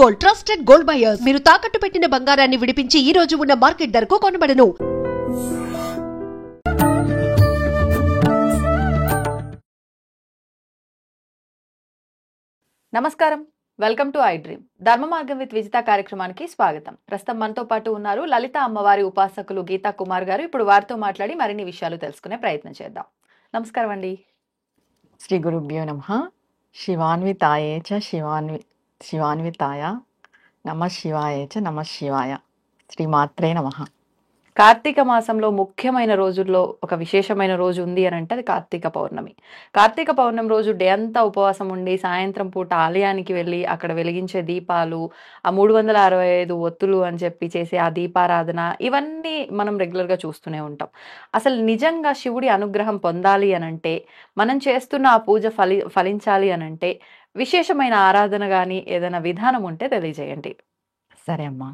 Gold, trusted gold buyers. మీరు తాకట్టు పెట్టిన బంగారాన్ని విడిపించి ఈ రోజు ఉన్న మార్కెట్ ధరకు కొనబడను. నమస్కారం, వెల్కమ్ టు ఐ డ్రీమ్. ధర్మ మార్గం విత్ విజిత కార్యక్రమానికి స్వాగతం. ప్రస్తుతం మనతో పాటు ఉన్నారు లలిత అమ్మవారి ఉపాసకులు గీతా కుమార్ గారు. ఇప్పుడు వారితో మాట్లాడి మరిన్ని విషయాలు తెలుసుకునే ప్రయత్నం చేద్దాం. నమస్కారం అండి. శ్రీ గురుభ్యో నమః. శివాన్వితాయే చ శివాన్వితాయ నమ శివాయ చ నమ శివాయ. శ్రీమాత్రే నమః. కార్తీక మాసంలో ముఖ్యమైన రోజుల్లో ఒక విశేషమైన రోజు ఉంది అని అంటే అది కార్తీక పౌర్ణమి. కార్తీక పౌర్ణమి రోజు డే అంతా ఉపవాసం ఉండి సాయంత్రం పూట ఆలయానికి వెళ్ళి అక్కడ వెలిగించే దీపాలు, ఆ 365 ఒత్తులు అని చెప్పి చేసే ఆ దీపారాధన, ఇవన్నీ మనం రెగ్యులర్గా చూస్తూనే ఉంటాం. అసలు నిజంగా శివుడి అనుగ్రహం పొందాలి అనంటే, మనం చేస్తున్న ఆ పూజ ఫలించాలి అనంటే విశేషమైన ఆరాధన కానీ ఏదైనా విధానం ఉంటే తెలియజేయండి. సరే అమ్మా.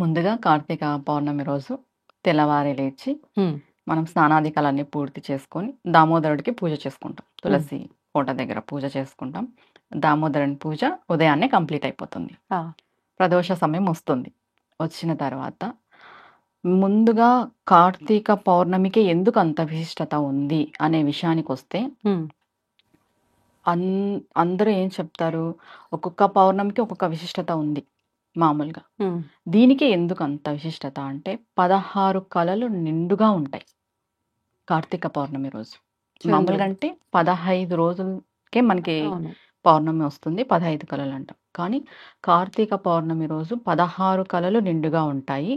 ముందుగా కార్తీక పౌర్ణమి రోజు తెల్లవారి లేచి మనం స్నానాధికాలన్నీ పూర్తి చేసుకొని దామోదరుడికి పూజ చేసుకుంటాం. తులసి కోట దగ్గర పూజ చేసుకుంటాం. దామోదరుని పూజ ఉదయాన్నే కంప్లీట్ అయిపోతుంది. ప్రదోష సమయం వస్తుంది. వచ్చిన తర్వాత ముందుగా కార్తీక పౌర్ణమికి ఎందుకు అంత విశిష్టత ఉంది అనే విషయానికి వస్తే, అందరూ ఏం చెప్తారు, ఒక్కొక్క పౌర్ణమికి ఒక్కొక్క విశిష్టత ఉంది మామూలుగా. దీనికి ఎందుకు అంత విశిష్టత అంటే 16 కళలు నిండుగా ఉంటాయి కార్తీక పౌర్ణమి రోజు. మామూలుగా అంటే 15 రోజులకే మనకి పౌర్ణమి వస్తుంది, 15 కళలు అంటాం. కానీ కార్తీక పౌర్ణమి రోజు 16 కళలు నిండుగా ఉంటాయి.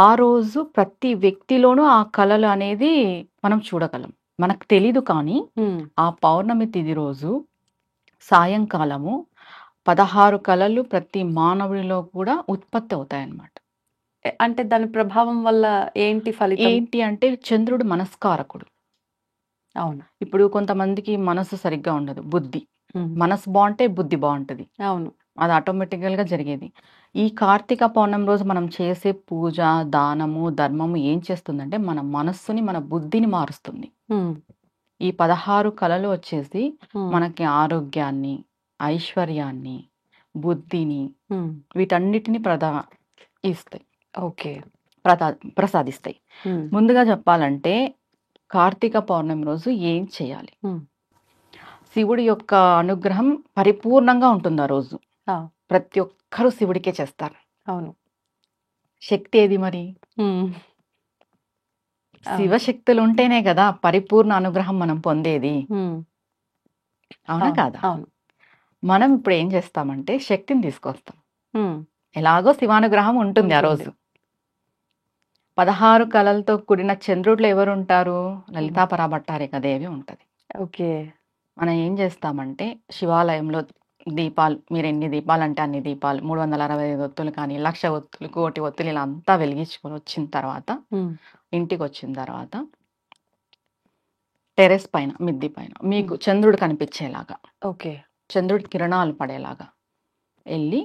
ఆ రోజు ప్రతి వ్యక్తిలోనూ ఆ కళలు అనేది మనం చూడగలం. మనకు తెలీదు, కానీ ఆ పౌర్ణమి తిథి రోజు సాయంకాలము 16 కళలు ప్రతి మానవుడిలో కూడా ఉత్పత్తి అవుతాయన్నమాట. అంటే దాని ప్రభావం వల్ల ఏంటి ఫలితం? ఏంటి అంటే చంద్రుడు మనస్కారకుడు. అవును. ఇప్పుడు కొంతమందికి మనసు సరిగ్గా ఉండదు, బుద్ధి. మనసు బాగుంటే బుద్ధి బాగుంటుంది. అవును, అది ఆటోమేటికల్గా జరిగేది. ఈ కార్తీక పౌర్ణమి రోజు మనం చేసే పూజ, దానము, ధర్మము ఏం చేస్తుందంటే మన మనస్సుని, మన బుద్ధిని మారుస్తుంది. ఈ 16 కళలు వచ్చేసి మనకి ఆరోగ్యాన్ని, ఐశ్వర్యాన్ని, బుద్ధిని, వీటన్నిటిని ఇస్తాయి. ఓకే, ప్రసాదిస్తాయి. ముందుగా చెప్పాలంటే కార్తీక పౌర్ణమి రోజు ఏం చేయాలి? శివుడి యొక్క అనుగ్రహం పరిపూర్ణంగా ఉంటుంది ఆ రోజు. ప్రతి ఒక్కరూ శివుడికే చేస్తారు. అవును. శక్తి ఏది మరి? శివశక్తులు ఉంటేనే కదా పరిపూర్ణ అనుగ్రహం మనం పొందేది. అవునా కాదా? అవును. మనం ఇప్పుడు ఏం చేస్తామంటే శక్తిని తీసుకొస్తాం. ఎలాగో శివానుగ్రహం ఉంటుంది ఆ రోజు. 16 కళలతో కూడిన చంద్రుడిలో ఎవరు ఉంటారు? లలితా పరాభట్టారిక దేవి ఉంటుంది. ఓకే. మనం ఏం చేస్తామంటే శివాలయంలో దీపాలు, మీరు ఎన్ని దీపాలు అంటే అన్ని దీపాలు, 365 ఒత్తులు కానీ, 1,00,000 ఒత్తులు, 1,00,000 ఒత్తులు ఇలా అంతా వెలిగించుకొని వచ్చిన తర్వాత, ఇంటికి వచ్చిన తర్వాత టెరెస్ పైన, మిద్ది పైన మీకు చంద్రుడు కనిపించేలాగా, ఓకే, చంద్రుడి కిరణాలు పడేలాగా వెళ్ళి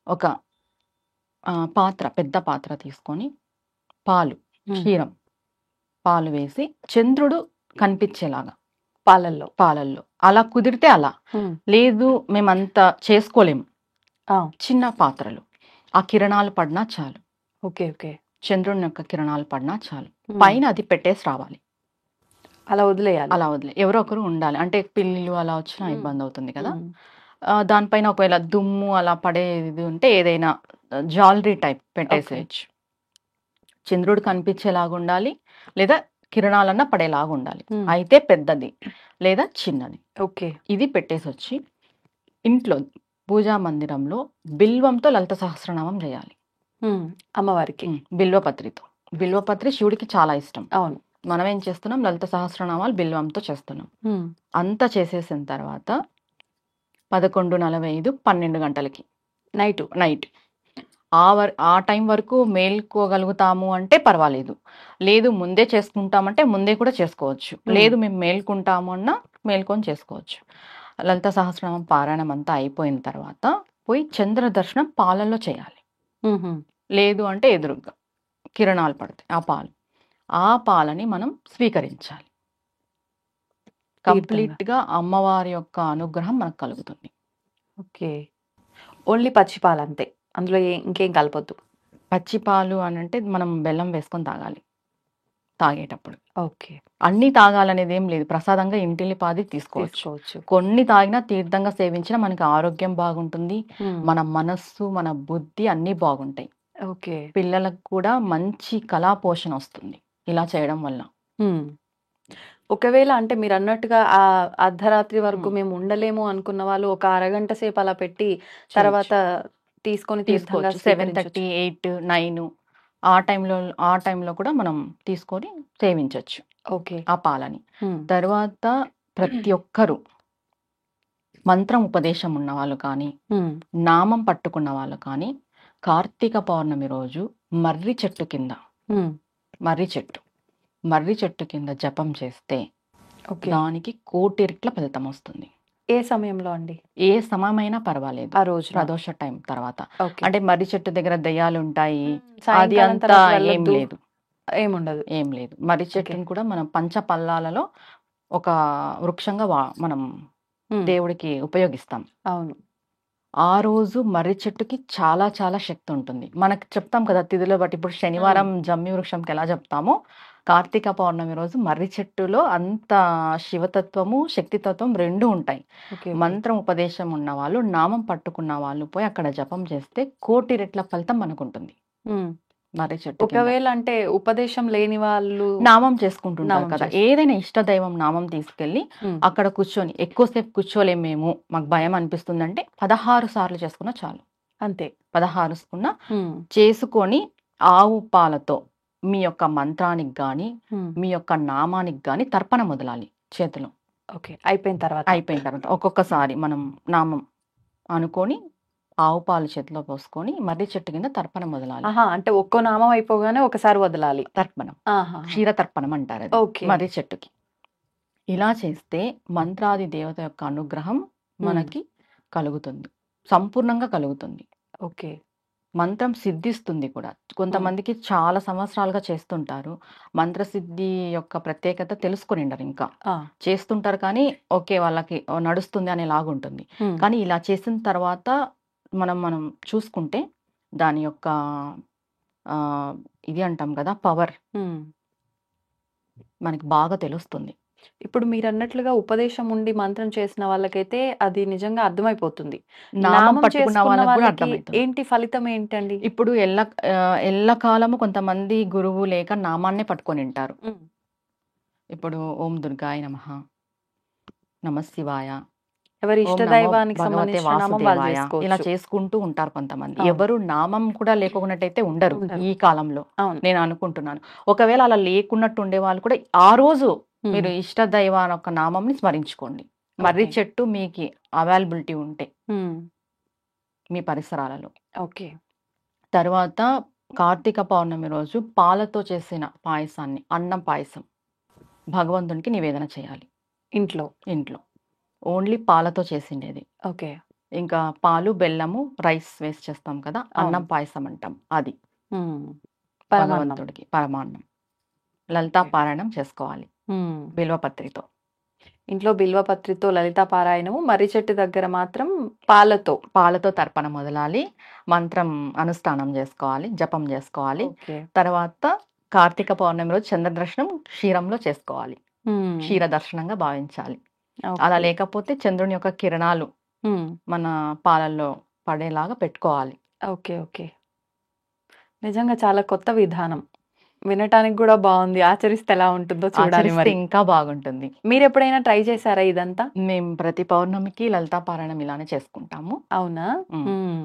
ఒక పాత్ర, పెద్ద పాత్ర తీసుకొని పాలు, క్షీరం, పాలు వేసి చంద్రుడు కనిపించేలాగా పాలల్లో అలా కుదిరితే అలా, లేదు మేమంతా చేసుకోలేము, చిన్న పాత్రలు, ఆ కిరణాలు పడినా చాలు. Okay okay. చంద్రుని యొక్క కిరణాలు పడినా చాలు. పైన అది పెట్టేసి రావాలి. అలా వదిలేయాలి. ఎవరో ఒకరు ఉండాలి. అంటే పిల్లిలు అలా వచ్చినా ఇబ్బంది అవుతుంది కదా. దానిపైన ఒకవేళ దుమ్ము అలా పడేది ఉంటే ఏదైనా జ్యువెలరీ టైప్ పెట్టేసేయచ్చు. చంద్రుడు కనిపించేలాగా ఉండాలి, లేదా కిరణాలన్నా పడేలాగా ఉండాలి. అయితే పెద్దది లేదా చిన్నది. ఓకే. ఇది పెట్టేసి వచ్చి ఇంట్లో పూజా మందిరంలో బిల్వంతో లలిత సహస్రనామం చేయాలి అమ్మవారికి. బిల్వపత్రితో. బిల్వపత్రి శివుడికి చాలా ఇష్టం. అవును. మనం ఏం చేస్తున్నాం, లలిత సహస్రనామాలు బిల్వంతో చేస్తున్నాం. అంతా చేసేసిన తర్వాత 11:45, 12 గంటలకి నైట్ ఆ టైం వరకు మేల్కోగలుగుతాము అంటే పర్వాలేదు, లేదు ముందే చేసుకుంటామంటే ముందే కూడా చేసుకోవచ్చు, లేదు మేము మేల్కుంటాము అన్నా మేల్కొని చేసుకోవచ్చు. లలిత సహస్రనామం పారాయణం అంతా అయిపోయిన తర్వాత పోయి చంద్ర దర్శనం పాలల్లో చేయాలి. లేదు అంటే ఎదురుగా కిరణాలు పడతాయి ఆ పాలని మనం స్వీకరించాలి. కంప్లీట్గా అమ్మవారి యొక్క అనుగ్రహం మనకు కలుగుతుంది. ఓకే. ఓన్లీ పచ్చి పాలు అంతే, అందులో ఇంకేం కలపొద్దు. పచ్చి పాలు అని అంటే మనం బెల్లం వేసుకొని తాగాలి తాగేటప్పుడు. ఓకే, అన్నీ తాగాలనేది ఏం లేదు. ప్రసాదంగా ఇంటిల్లిపాది తీసుకోవచ్చు. తీసుకోవచ్చు. కొన్ని తాగినా తీర్థంగా సేవించినా మనకి ఆరోగ్యం బాగుంటుంది. మన మనస్సు, మన బుద్ధి అన్నీ బాగుంటాయి. ఓకే. పిల్లలకు కూడా మంచి కళా పోషణ వస్తుంది ఇలా చేయడం వల్ల. ఒకవేళ అంటే మీరు అన్నట్టుగా ఆ అర్ధరాత్రి వరకు హ్మ్. మేము ఉండలేము అనుకున్న వాళ్ళు ఒక అరగంట సేపు అలా పెట్టి చేయొచ్చు. తర్వాత తీసుకొని తీర్థంగా తీసుకోవచ్చు. 7:30, 8, 9 ఆ టైంలో కూడా మనం తీసుకొని సేవించొచ్చు ఓకే. ఆ పాలని. తర్వాత ప్రతి ఒక్కరు మంత్రం ఉపదేశం ఉన్న వాళ్ళు కానీ, నామం పట్టుకున్న వాళ్ళు కానీ, కార్తీక పౌర్ణమి రోజు మర్రి చెట్టు కింద జపం చేస్తే ఓకే. దానికి 1,000,000 రెట్ల ఫలితం వస్తుంది. ఏ సమయంలో అండి? ఏ సమయమైనా పర్వాలేదు. ఆ రోజు ప్రదోష టైం తర్వాత. ఓకే. అంటే మర్రి చెట్టు దగ్గర దయ్యాలు ఉంటాయి, అది సాయంకాలం అంతా తర్వాత ఏం వెళ్ళొద్దు, లేదు. ఏముండదు. ఏం లేదు. మర్రి ఓకే. చెట్టుని కూడా మనం పంచపల్లాలలో ఒక వృక్షంగా మనం దేవుడికి ఉపయోగిస్తాం. అవును. ఆ రోజు మర్రి చెట్టుకి చాలా చాలా శక్తి ఉంటుంది. మనకు చెప్తాం కదా తిథుల బట్టి. ఇప్పుడు శనివారం జమ్మి వృక్షంకి ఎలా చెప్తామో, కార్తీక పౌర్ణమి రోజు మర్రి చెట్టులో అంత శివతత్వము, శక్తితత్వం 2 ఉంటాయి. ఓకే. మంత్రం ఉపదేశం ఉన్న వాళ్ళు, నామం పట్టుకున్న వాళ్ళు పోయి అక్కడ జపం చేస్తే 1,000,000 రెట్ల ఫలితం మనకుంటుంది. మర్రి చెట్టు కింద. ఒకవేళ అంటే ఉపదేశం లేని వాళ్ళు నామం చేసుకుంటుంటారు నామం కదా, చేసు- ఏదైనా ఇష్ట దైవం నామం తీసుకెళ్ళి అక్కడ కూర్చొని, ఎక్కువసేపు కూర్చోలేము మేము, మాకు భయం అనిపిస్తుందంటే 16 సార్లు చేసుకున్నా చాలు. అంతే. 16 చేసుకొని ఆవు పాలతో మీ యొక్క మంత్రానికి గాని, మీ యొక్క నామానికి గాని తర్పణ మొదలాలి చేతిలో. ఓకే. అయిపోయిన తర్వాత ఒక్కొక్కసారి మనం నామం అనుకొని ఆవు పాలు చేతిలో పోసుకొని మర్రి చెట్టు కింద తర్పణ మొదలాలి. అంటే ఒక్కో నామం అయిపోగానే ఒకసారి వదలాలి. తర్పణం, క్షీర తర్పణం అంటారు అది. ఓకే. మర్రి చెట్టుకి ఇలా చేస్తే మంత్రాది దేవత యొక్క అనుగ్రహం మనకి కలుగుతుంది, సంపూర్ణంగా కలుగుతుంది. ఓకే. మంత్రం సిద్ధిస్తుంది కూడా. కొంతమందికి చాలా సంవత్సరాలుగా చేస్తుంటారు, మంత్రసిద్ధి యొక్క ప్రత్యేకత తెలుసుకునిండరు, ఇంకా చేస్తుంటారు కానీ ఓకే వాళ్ళకి నడుస్తుంది అనేలాగుంటుంది. కానీ ఇలా చేసిన తర్వాత మనం చూసుకుంటే దాని యొక్క ఇది అంటాం కదా, పవర్ మనకి బాగా తెలుస్తుంది. ఇప్పుడు మీరు అన్నట్లుగా ఉపదేశం ఉండి మంత్రం చేసిన వాళ్ళకైతే అది నిజంగా అర్థమైపోతుంది. నామం నామం పట్టుకున్న చేసుకున్న వాళ్ళకి కూడా వాళ్ళకి అర్థమవుతుంది. ఏంటి ఫలితం ఏంటండి? ఇప్పుడు ఎల్లకాలము కొంతమంది గురువు లేక నామాన్నే పట్టుకొని ఉంటారు. ఇప్పుడు ఓం దుర్గాయ నమః, నమః శివాయ, ఎవరి ఓం ఇష్ట నమో దైవానికి భగవతే సంబంధించిన నామం వాళ్ళు వాసుదేవాయ, ఇలా చేసుకోవచ్చు. చేసుకుంటూ ఉంటారు కొంతమంది. అవును. ఎవరు నామం కూడా లేకున్నట్టయితే ఉండరు ఉండరు. ఈ కాలంలో, అవును. నేను అనుకుంటున్నాను. ఒకవేళ అలా లేకున్నట్టు ఉండే వాళ్ళు కూడా ఆ రోజు మీరు ఇష్ట దైవాన ఒక నామంని స్మరించుకోండి. మర్రి ఓకే. చెట్టు మీకు అవైలబిలిటీ ఉంటే ఉమ్. మీ పరిసరాలలో. ఓకే. తర్వాత కార్తీక పౌర్ణమి రోజు పాలతో చేసిన పాయసాన్ని, అన్నం పాయసం భగవంతునికి నివేదన చేయాలి ఇంట్లో. ఓన్లీ పాలతో చేసిండేది. ఓకే. ఇంకా పాలు, బెల్లము, రైస్ వేసి చేస్తాం కదా, అన్నం పాయసం అంటాం, అది పరమాన్నం. భగవంతుడికి పరమాన్నం. లలితా ఓకే. పారాయణం చేసుకోవాలి బిల్వపత్రితో. ఇంట్లో బిల్వపత్రితో లలితా పారాయణము, మర్రి చెట్టు దగ్గర మాత్రం పాలతో తర్పణ మొదలాలి, మంత్రం అనుష్ఠానం చేసుకోవాలి, జపం చేసుకోవాలి. ఓకే. తర్వాత కార్తీక పౌర్ణమి రోజు చంద్రదర్శనం క్షీరంలో చేసుకోవాలి, క్షీర దర్శనంగా భావించాలి. అలా లేకపోతే చంద్రుని యొక్క కిరణాలు మన పాలల్లో పడేలాగా పెట్టుకోవాలి. ఓకే. ఓకే. నిజంగా చాలా కొత్త విధానం, వినటానికి కూడా బాగుంది. ఆచరిస్తే ఎలా ఉంటుందో చూడాలి. ఆచరిస్తే మరి ఇంకా బాగుంటుంది. మీరు ఎప్పుడైనా ట్రై చేశారా ఇదంతా? మేము ప్రతి పౌర్ణమికి లలితా పారాయణం ఇలానే చేసుకుంటాము. అవునా? ఉమ్.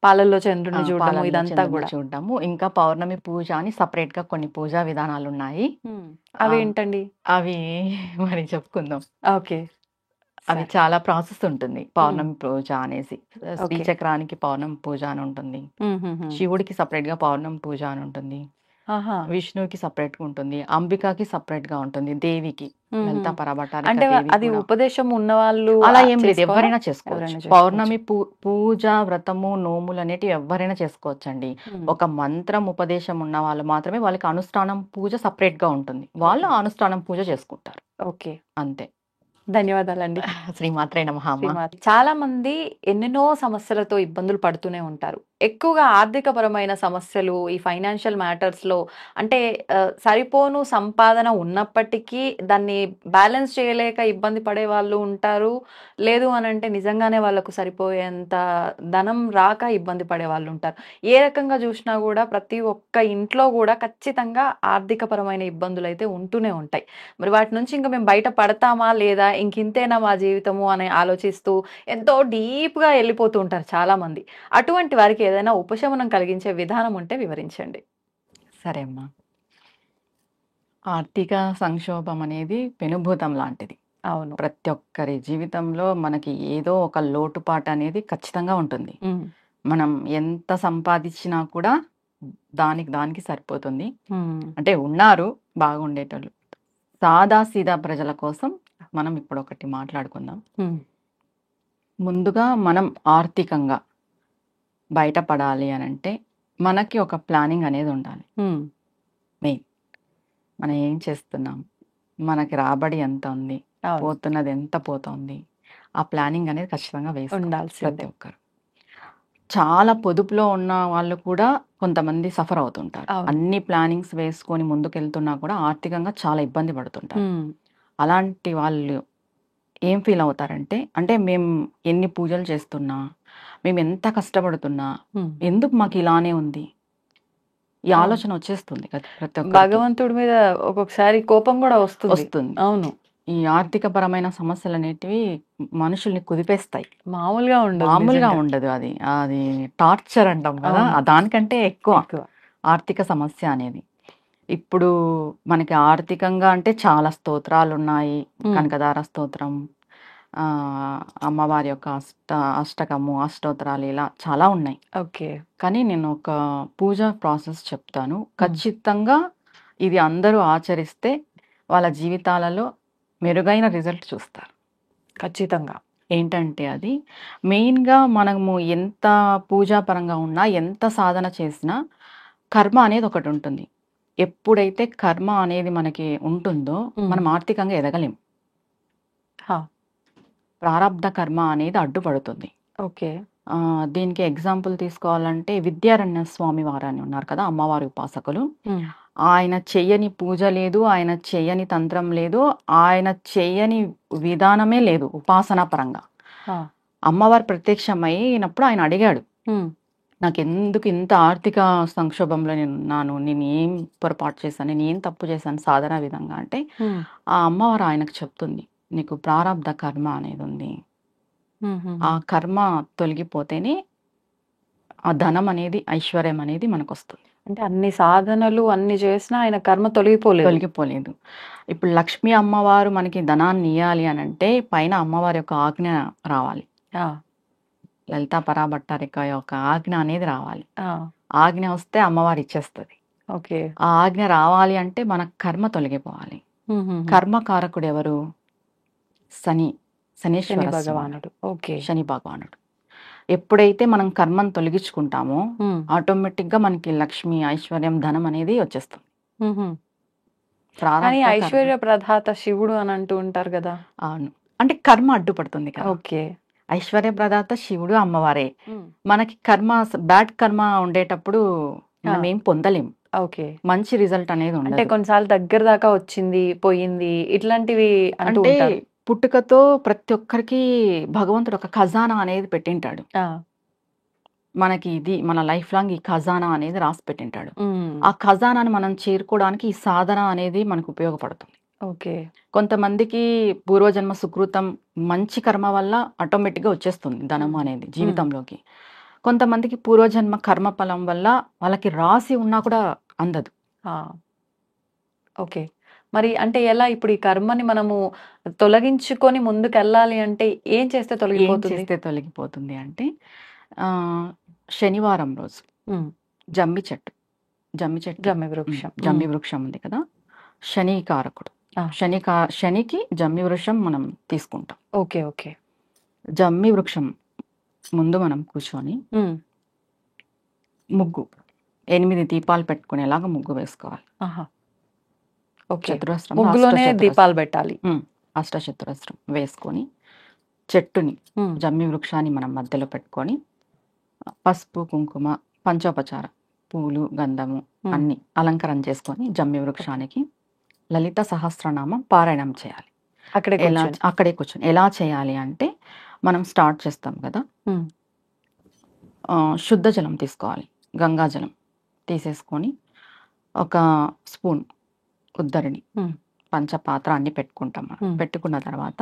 పాలల్లో చంద్రుని చూడటము పాలల్లో ఇదంతా చంద్రుడిని కూడా. చూడటము. ఇంకా పౌర్ణమి పూజ అని సపరేట్ గా కొన్ని పూజా విధానాలు ఉన్నాయి. అవి ఆ, ఏంటండి? అవి మరి చెప్పుకుందాం. ఓకే. అవి సరే. చాలా ప్రాసెస్ ఉంటుంది. పౌర్ణమి పూజ అనేసి శ్రీచక్రానికి పౌర్ణమి పూజ అని ఉంటుంది, శివుడికి సపరేట్ గా పౌర్ణమి పూజ అని ఉంటుంది, ఆహా. విష్ణువుకి సపరేట్ గా ఉంటుంది, అంబికాకి సపరేట్ గా ఉంటుంది, దేవికి లలితా పరభటారిక అంటే దేవి అది కూడా. ఉపదేశం ఉన్న వాళ్ళు అలా ఏం లేదు, చేసుకోవాలా? ఎవరైనా చేసుకోవచ్చు. ఎవరైనా చేసుకోవచ్చు. పౌర్ణమి పూజ, వ్రతము, నోములు అనేటివి ఎవరైనా చేసుకోవచ్చు అండి. ఒక మంత్రం ఉపదేశం ఉన్న వాళ్ళు మాత్రమే, వాళ్ళకి అనుష్ఠానం పూజ సపరేట్ గా ఉంటుంది, వాళ్ళు అనుష్ఠానం పూజ చేసుకుంటారు ఓకే. అంతే. ధన్యవాదాలండి. శ్రీమాత్రే నమః అమ్మ. శ్రీమాత. చాలా మంది ఎన్నెన్నో సమస్యలతో ఇబ్బందులు పడుతూనే ఉంటారు. ఎక్కువగా ఆర్థికపరమైన సమస్యలు ఈ ఫైనాన్షియల్ మ్యాటర్స్ లో అంటే సరిపోను సంపాదన ఉన్నప్పటికీ దాన్ని బ్యాలెన్స్ చేయలేక ఇబ్బంది పడే వాళ్ళు ఉంటారు. లేదు అని అంటే నిజంగానే వాళ్ళకు సరిపోయేంత ధనం రాక ఇబ్బంది పడే వాళ్ళు ఉంటారు. ఏ రకంగా చూసినా కూడా ప్రతి ఒక్క ఇంట్లో కూడా ఖచ్చితంగా ఆర్థికపరమైన ఇబ్బందులు అయితే ఉంటూనే ఉంటాయి. మరి వాటి నుంచి ఇంకా మేము బయట పడతామా లేదా ఇంకింతేనా మా జీవితము అని ఆలోచిస్తూ ఎంతో డీప్గా వెళ్ళిపోతూ ఉంటారు చాలా మంది. అటువంటి వారికి ఏదైనా ఉపశమనం కలిగించే విధానం ఉంటే వివరించండి. సరే అమ్మా. ఆర్థిక సంక్షోభం అనేది పెనుభూతం లాంటిది. అవును. ప్రతి ఒక్కరి జీవితంలో మనకి ఏదో ఒక లోటుపాటు అనేది ఖచ్చితంగా ఉంటుంది. మనం ఎంత సంపాదించినా కూడా దానికి సరిపోతుంది. అంటే ఉన్నారు బాగుండేటోళ్ళు. సాదా సీదా ప్రజల కోసం మనం ఇప్పుడు ఒకటి మాట్లాడుకుందాం. ముందుగా మనం ఆర్థికంగా బయటపడాలి అని అంటే మనకి ఒక ప్లానింగ్ అనేది ఉండాలి. మెయిన్ మనం ఏం చేస్తున్నాం, మనకి రాబడి ఎంత ఉంది, పోతున్నది ఎంత పోతుంది, ఆ ప్లానింగ్ అనేది ఖచ్చితంగా వేసుకోవాలి ప్రతి ఒక్కరు. చాలా పొదుపులో ఉన్న వాళ్ళు కూడా కొంతమంది సఫర్ అవుతుంటారు. అన్ని ప్లానింగ్స్ వేసుకొని ముందుకెళ్తున్నా కూడా ఆర్థికంగా చాలా ఇబ్బంది పడుతుంటారు. అలాంటి వాళ్ళు ఏం ఫీల్ అవుతారంటే, అంటే మేము ఎన్ని పూజలు చేస్తున్నా, మేము ఎంత కష్టపడుతున్నా, ఎందుకు మాకు ఇలానే ఉంది, ఈ ఆలోచన వచ్చేస్తుంది కదా ప్రతి ఒక్క భగవంతుడి మీద ఒక్కొక్కసారి కోపం కూడా వస్తుంది. అవును. ఈ ఆర్థిక పరమైన సమస్యలు అనేటివి మనుషుల్ని కుదిపేస్తాయి. మామూలుగా ఉండదు. అది టార్చర్ అంటాం కదా, దానికంటే ఎక్కువ ఆర్థిక సమస్య అనేది. ఇప్పుడు మనకి ఆర్థికంగా అంటే చాలా స్తోత్రాలు ఉన్నాయి. కనకదార స్తోత్రం, అమ్మవారి యొక్క అష్టకము, అష్టోత్తరాలు, ఇలా చాలా ఉన్నాయి. ఓకే. కానీ నేను ఒక పూజ ప్రాసెస్ చెప్తాను. ఖచ్చితంగా ఇది అందరూ ఆచరిస్తే వాళ్ళ జీవితాలలో మెరుగైన రిజల్ట్ చూస్తారు. ఖచ్చితంగా. ఏంటంటే అది మెయిన్గా మనము ఎంత పూజాపరంగా ఉన్నా, ఎంత సాధన చేసినా కర్మ అనేది ఒకటి ఉంటుంది. ఎప్పుడైతే కర్మ అనేది మనకి ఉంటుందో మనం ఆర్థికంగా ఎదగలేం. ప్రారబ్ధ కర్మ అనేది అడ్డుపడుతుంది. ఓకే. దీనికి ఎగ్జాంపుల్ తీసుకోవాలంటే విద్యారణ్య స్వామి వారు అని ఉన్నారు కదా, అమ్మవారి ఉపాసకులు. ఆయన చెయ్యని పూజ లేదు, ఆయన చెయ్యని తంత్రం లేదు, ఆయన చెయ్యని విధానమే లేదు ఉపాసనా పరంగా. అమ్మవారు ప్రత్యక్షమైనప్పుడు ఆయన అడిగాడు, నాకెందుకు ఇంత ఆర్థిక సంక్షోభంలో నేనున్నాను, నేను ఏం పొరపాటు చేశాను, నేను ఏం తప్పు చేశాను సాధన విధంగా అంటే ఆ అమ్మవారు ఆయనకు చెప్తుంది, నీకు ప్రారబ్ధ కర్మ అనేది ఉంది. ఆ కర్మ తొలగిపోతేనే ఆ ధనం అనేది, ఐశ్వర్యం అనేది మనకు వస్తుంది. అంటే అన్ని సాధనలు అన్ని చేసినా ఆయన కర్మ తొలగిపోలేదు. ఇప్పుడు లక్ష్మీ అమ్మవారు మనకి ధనాన్ని ఇయ్యాలి అని అంటే పైన అమ్మవారి యొక్క ఆజ్ఞ రావాలి. లలితా పరాభట్టారిక యొక్క ఆజ్ఞ అనేది రావాలి. ఆజ్ఞ వస్తే అమ్మవారు ఇచ్చేస్తుంది. ఓకే. ఆ ఆజ్ఞ రావాలి అంటే మన కర్మ తొలగిపోవాలి. కర్మకారకుడు ఎవరు? శనీశ్వర భగవానుడు. ఓకే. శని భగవానుడు. ఎప్పుడైతే మనం కర్మను తొలగించుకుంటామో ఆటోమేటిక్ గా మనకి లక్ష్మి, ఐశ్వర్యం, ధనం అనేది వచ్చేస్తుంది. ఐశ్వర్య ప్రదాత శివుడు అని అంటూ ఉంటారు కదా. అవును, అంటే కర్మ అడ్డుపడుతుంది కదా. ఓకే. ఐశ్వర్య ప్రదాత శివుడు, అమ్మవారే. మనకి కర్మ, బ్యాడ్ కర్మ ఉండేటప్పుడు మనం ఏం పొందలేం. ఓకే. మంచి రిజల్ట్ అనేది ఉండదు. అంటే కొన్నిసార్లు దగ్గర దాకా వచ్చింది, పోయింది, ఇట్లాంటివి అంటే పుట్టుకతో ప్రతి ఒక్కరికి భగవంతుడు ఒక ఖజానా అనేది పెట్టింటాడు. మనకి ఇది మన లైఫ్ లాంగ్ ఈ ఖజానా అనేది రాసి పెట్టింటాడు. ఆ ఖజానాని మనం చేరుకోవడానికి ఈ సాధన అనేది మనకు ఉపయోగపడుతుంది. ఓకే. కొంతమందికి పూర్వజన్మ సుకృతం, మంచి కర్మ వల్ల ఆటోమేటిక్గా వచ్చేస్తుంది ధనం అనేది జీవితంలోకి. కొంతమందికి పూర్వజన్మ కర్మ ఫలం వల్ల వాళ్ళకి రాసి ఉన్నా కూడా అందదు. ఓకే. మరి అంటే ఎలా ఇప్పుడు ఈ కర్మని మనము తొలగించుకొని ముందుకు వెళ్ళాలి అంటే ఏం చేస్తే తొలగిపోతుంది అంటే శనివారం రోజు జమ్మి వృక్షం ఉంది కదా, శని కారకుడు. శనికి జమ్మి వృక్షం మనం తీసుకుంటాం. ఓకే. ఓకే. జమ్మి వృక్షం ముందు మనం కూర్చొని ముగ్గు 8 దీపాలు పెట్టుకునేలాగా ముగ్గు వేసుకోవాలి. చతురస్రం ముగ్గులోనే దీపాలు పెట్టాలి. అష్టచతురస్రం వేసుకొని చెట్టుని ఉమ్, జమ్మి వృక్షాన్ని మనం మధ్యలో పెట్టుకొని పసుపు కుంకుమ పంచోపచార పూలు గంధము ఉమ్. అన్ని అలంకరణ చేసుకొని జమ్మి వృక్షానికి లలిత సహస్రనామం పారాయణం చేయాలి. అక్కడే ఎలా కూర్చొని. అక్కడే కూర్చొని ఎలా చేయాలి అంటే మనం స్టార్ట్ చేస్తాం కదా, ఉమ్, శుద్ధ జలం తీసుకోవాలి, గంగాజలం తీసేసుకొని ఒక స్పూన్ ఉద్దరిని ఉమ్, పంచపాత్ర అన్ని పెట్టుకుంటాం మనం. ఉమ్. పెట్టుకున్న తర్వాత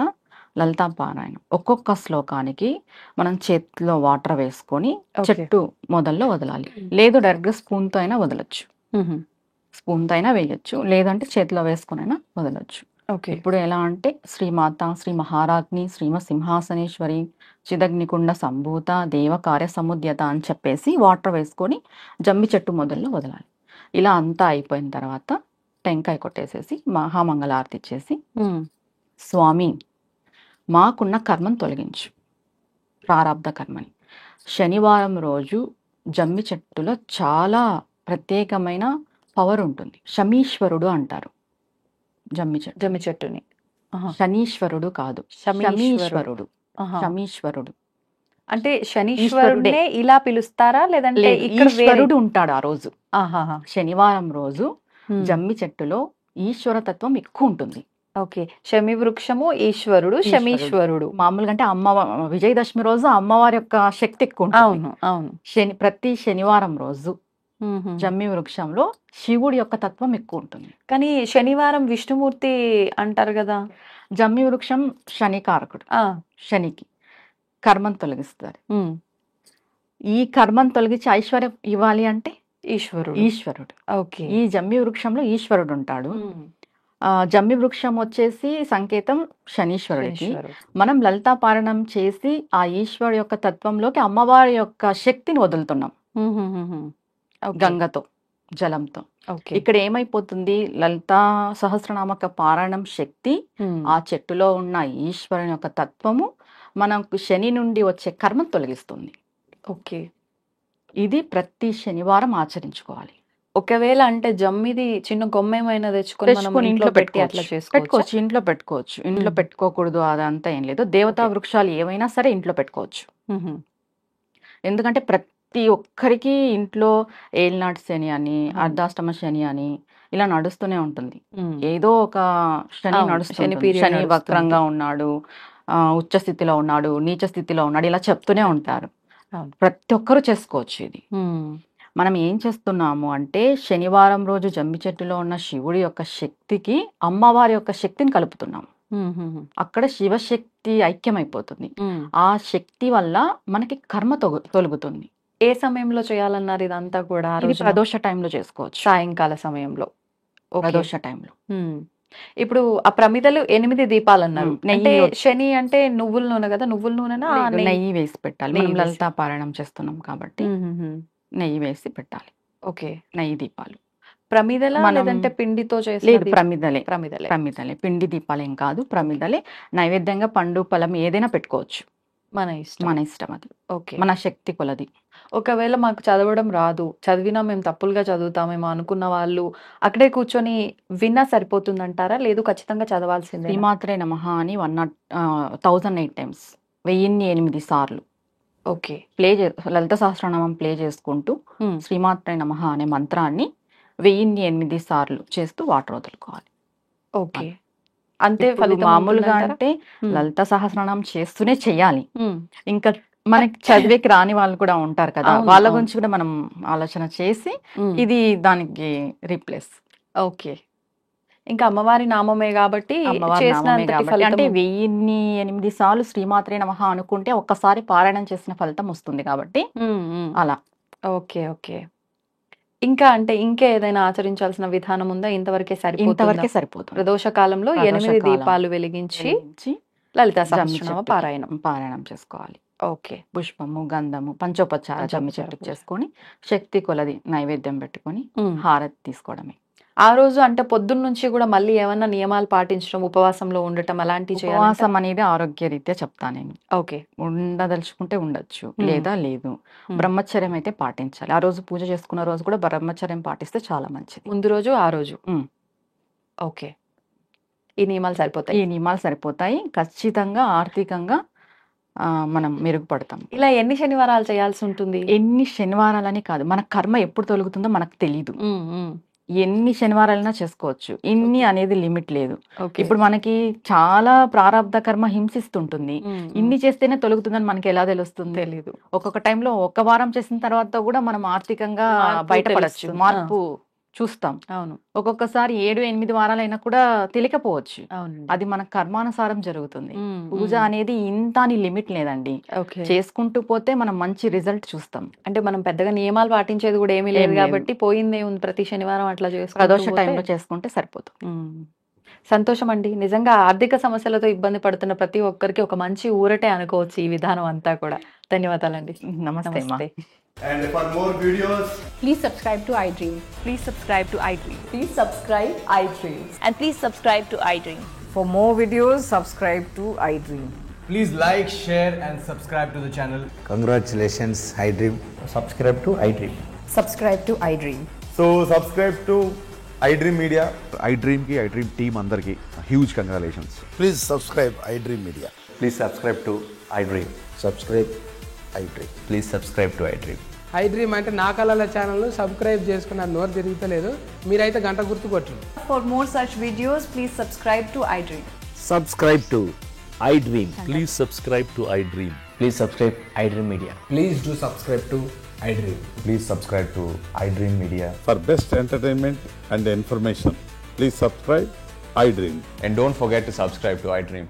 లలితా పారాయణం ఒక్కొక్క శ్లోకానికి మనం చేతిలో వాటర్ వేసుకొని ఓకే. చెట్టు మొదల్లో వదలాలి. లేదు డైరెక్ట్గా స్పూన్తో అయినా వదలొచ్చు, ఉహు, స్పూన్తో అయినా వేయొచ్చు, లేదంటే చేతిలో వేసుకునైనా వదలొచ్చు. ఓకే. ఇప్పుడు ఎలా అంటే శ్రీమాత శ్రీ మహారాజ్ని శ్రీమ సింహాసనేశ్వరి చిదగ్నికుండ సంభూత దేవ కార్య సముద్యత అని చెప్పేసి వాటర్ వేసుకొని జమ్మి చెట్టు మొదల్లో వదలాలి. ఇలా అంతా అయిపోయిన తర్వాత టెంకాయ కొట్టేసేసి మహామంగళారతి ఇచ్చేసి, ఉమ్, స్వామి మాకున్న కర్మను తొలగించు, ప్రారంధ కర్మని. శనివారం రోజు జమ్మి చెట్టులో చాలా ప్రత్యేకమైన పవర్ ఉంటుంది. శమీశ్వరుడు అంటారు జమ్మి చెట్టు. జమ్మి చెట్టుని. ఆహా. శనీశ్వరుడు కాదు, శమీశ్వరుడు. శమీశ్వరుడు. ఆహా. శమీశ్వరుడు అంటే శనీశ్వరుడే ఇలా పిలుస్తారా లేదంటే లేదు, ఇక్కడ వేరే? ఈశ్వరుడు ఉంటాడు ఆ రోజు. ఆహాహా. శనివారం రోజు ఉమ్, జమ్మి చెట్టులో ఈశ్వర తత్వం ఎక్కువ ఉంటుంది. ఓకే. శమి వృక్షము ఈశ్వరుడు, శమీశ్వరుడు. మామూలుగా అంటే విజయదశమి రోజు అమ్మవారి యొక్క శక్తి ఎక్కువ ఉంటుంది. అవును, అవును. ప్రతి శనివారం రోజు ఉహు. జమ్మి వృక్షంలో శివుడి యొక్క తత్వం ఎక్కువ ఉంటుంది. కానీ శనివారం విష్ణుమూర్తి అంటారు కదా. జమ్మి వృక్షం శనికారకుడు, ఆ, శనికి కర్మను తొలగిస్తారు. ఉమ్, ఈ కర్మను తొలగించి ఐశ్వర్యం ఇవ్వాలి అంటే ఈశ్వరుడు. ఈశ్వరుడు. ఓకే. ఈ జమ్మి వృక్షంలో ఈశ్వరుడు ఉంటాడు. ఉమ్, జమ్మి వృక్షం వచ్చేసి సంకేతం శనీశ్వరుడికి. శనీశ్వరుడు. మనం లలితా పారాయణం చేసి ఆ ఈశ్వరు యొక్క తత్వంలోకి అమ్మవారి యొక్క శక్తిని వదులుతున్నాం ఉహుహుహు. ఓకే. గంగతో, జలంతో. ఓకే. ఇక్కడ ఏమైపోతుంది, లలితా సహస్రనామక పారాయణం శక్తి ఉమ్, ఆ చెట్టులో ఉన్న ఈశ్వరుని యొక్క తత్వము మనకు శని నుండి వచ్చే కర్మను తొలగిస్తుంది. ఓకే. ఇది ప్రతి శనివారం ఆచరించుకోవాలి. ఒకవేళ అంటే జమ్మిది చిన్న కొమ్మ ఏమైనా తెచ్చుకొని మనం తెచ్చుకొని ఇంట్లో పెట్టి అట్లా చేసుకోవచ్చు. పెట్టుకోవచ్చు, ఇంట్లో పెట్టుకోవచ్చు. ఇంట్లో మ్మ్. పెట్టుకోకూడదు అదంతా ఏం లేదు. దేవతా ఓకే. వృక్షాలు ఏవైనా సరే ఇంట్లో పెట్టుకోవచ్చు. ఎందుకంటే ప్రతి ఒక్కరికి ఇంట్లో ఏలినాటి శని అని, అర్ధాష్టమ శని అని ఇలా నడుస్తూనే ఉంటుంది. ఏదో ఒక శని అవును, శని నడుస్తుంది. period శని నడుస్తుంది. వక్రంగా ఉన్నాడు, ఉచ్చ స్థితిలో ఉన్నాడు, నీచ స్థితిలో ఉన్నాడు, ఇలా చెప్తూనే ఉంటారు. అవును. ప్రతి ఒక్కరూ చేసుకోవచ్చు ఇది. మనం ఏం చేస్తున్నాము అంటే శనివారం రోజు జమ్మి చెట్టులో ఉన్న శివుడి యొక్క శక్తికి అమ్మవారి యొక్క శక్తిని కలుపుతున్నాము. అక్కడ శివశక్తి ఐక్యమైపోతుంది. ఆ శక్తి వల్ల మనకి కర్మ తొలుగుతుంది. ఏ సమయంలో చేయాలన్నారు ఇదంతా కూడా? ఆ ఇది రోజున? ప్రదోష టైంలో చేసుకోవచ్చు, సాయంకాల సమయంలో. ఓకే. ప్రదోష టైంలో. ఇప్పుడు ఆ ప్రమిదలు 8 దీపాలు అన్నారు. నెయ్యి అంటే వచ్చి- శని అంటే నువ్వుల నూనె కదా, నువ్వుల నూనెనా? నెయ్యి వేసి పెట్టాలి. నెయ్యి మనం వేసి. లలితా పారాయణం చేస్తున్నాం కాబట్టి నెయ్యి వేసి పెట్టాలి. ఓకే. నెయ్యి దీపాలు. ప్రమిదల మనం- లేదంటే పిండితో చేసిన లేదు, ప్రమిదలే. ప్రమిదలే. ప్రమిదలే, పిండి దీపాలు ఏం కాదు, ప్రమిదలే. నైవేద్యంగా పండు ఫలం ఏదైనా పెట్టుకోవచ్చు, మన ఇష్టం. మన ఇష్టం. అది ఓకే. మన శక్తి కొలది. ఒకవేళ మాకు చదవడం రాదు, చదివినా మేము తప్పులుగా చదువుతామేమో అనుకున్న వాళ్ళు అక్కడే కూర్చొని విన్నా సరిపోతుందంటారా? లేదు ఖచ్చితంగా చదవాల్సిందే? శ్రీమాత్రే నమః అని 1008 టైమ్స్, 1008 సార్లు ఓకే. లలిత సహస్రనామం ప్లే చేసుకుంటూ శ్రీమాత్రే నమః అనే మంత్రాన్ని 1008 సార్లు చేస్తూ వాటర్ వదులుకోవాలి. ఓకే. అంతే ఇప్పుడు ఫలితం మామూలుగా ఉంటుందంటారా? అంటే ఉమ్. లలిత సహస్రనామం చేస్తూనే చెయ్యాలి. ఉమ్. ఇంకా మనకి చదివేకి రాని వాళ్ళు కూడా ఉంటారు కదా, అవును, వాళ్ళ అవును. గురించి కూడా మనం ఆలోచన చేసి ఉమ్. ఇది దానికి రీప్లేస్. ఓకే. ఇంకా అమ్మవారి నామమే కాబట్టి అమ్మవారి చేసిన నామమే అంతటి కాబట్టి అంటే ఫలితం. 1008 సార్లు శ్రీమాత్రే నమః అనుకుంటే ఒక్కసారి పారాయణం చేసిన ఫలితం వస్తుంది కాబట్టి ఉమ్, ఉమ్. అలా. ఓకే. ఓకే. ఇంకా అంటే ఇంకా ఏదైనా ఆచరించాల్సిన విధానం ఉందా? ఇంతవరకే ఇంతవరకే సరిపోతుందా? సరిపోతుంది. ప్రదోష కాలంలో ప్రదోష 8 కాలం. దీపాలు వెలిగించి వెలిగించి లలితా జమ్మి సహస్రనామ చెట్టుకి పారాయణం. పారాయణం చేసుకోవాలి. ఓకే. పుష్పము, గంధము, పంచోపచార జమ్మి పంచోపచార చెట్టుకు పూజ. చేసుకొని శక్తి కొలది నైవేద్యం పెట్టుకొని ఉమ్. హారతి తీసుకోవడమే. ఆ రోజు అంటే పొద్దున్న నుంచి కూడా మళ్ళీ ఏమన్నా నియమాలు పాటించడం, ఉపవాసంలో ఉండటం అలాంటివి చేయాలి? ఉపవాసం అనేది ఆరోగ్య రీత్యా చెప్తాను నేను. ఓకే. ఉండదలుచుకుంటే ఉండొచ్చు, మ్మ్. లేదా లేదు. మ్మ్. బ్రహ్మచర్యం అయితే పాటించాలి. ఆ రోజు పూజ చేసుకున్న రోజు కూడా బ్రహ్మచర్యం పాటిస్తే చాలా మంచిది. ముందు రోజు ఆ రోజు. ఉమ్. ఓకే. ఈ నియమాలు సరిపోతాయి. ఈ నియమాలు సరిపోతాయి. ఖచ్చితంగా ఆర్థికంగా మనం మెరుగుపడతాం. ఇలా ఎన్ని శనివారాలు చేయాల్సి ఉంటుంది? ఎన్ని శనివారాలని కాదు, మన కర్మ ఎప్పుడు తొలుగుతుందో మనకు తెలియదు. ఎన్ని శనివారాలైనా చేసుకోవచ్చు. ఇన్ని అనేది లిమిట్ లేదు. ఇప్పుడు మనకి చాలా ప్రారంధ కర్మ హింసిస్తుంటుంది. ఇన్ని చేస్తేనే తొలుగుతుందని మనకి ఎలా తెలుస్తుంది? తెలీదు. ఒక్కొక్క టైంలో ఒక్క వారం చేసిన తర్వాత కూడా మనం ఆర్థికంగా బయటపడచ్చు, మార్పు చూస్తాం. అవును. ఒక్కొక్కసారి 7-8 వారాలైనా కూడా తెలియకపోవచ్చు. అవును. అది మన కర్మానుసారం జరుగుతుంది. పూజ అనేది ఇంత అని లిమిట్ లేదండి. చేసుకుంటూ పోతే మనం మంచి రిజల్ట్ చూస్తాం. అంటే మనం పెద్దగా నియమాలు పాటించేది కూడా ఏమీ లేదు కాబట్టి పోయిందే ఉంది. ప్రతి శనివారం అట్లా ప్రదోష టైంలో చేసుకుంటే సరిపోతుంది. సంతోషం అండి. నిజంగా ఆర్థిక సమస్యలతో ఇబ్బంది పడుతున్న ప్రతి ఒక్కరికి ఒక మంచి ఊరటే అనుకోవచ్చు ఈ విధానం అంతా కూడా. ధన్యవాదాలండి. నమస్తే. And for more videos, Please subscribe to iDream. Please subscribe to iDream. Please subscribe iDream. And please subscribe to iDream. For more videos, subscribe to iDream. please like, share and subscribe to the channel. Congratulations, iDream. Subscribe to iDream. Subscribe to iDream. So subscribe to iDream Media. iDream ki iDream team andarki huge congratulations. Please subscribe iDream Media. Please subscribe to iDream. Subscribe iDream. Please subscribe to iDream. iDream అంటే నా కళల channel subscribe చేసుకున్న నోరు తిరుగుతలేదు. మీరైతే గంట గుర్తు కొట్టండి. For more such videos, please subscribe to iDream. Subscribe to iDream. Please subscribe to iDream. Please subscribe iDream Media. Please do subscribe to iDream. Please subscribe to iDream Media. For best entertainment and information, please subscribe iDream. And don't forget to subscribe to iDream.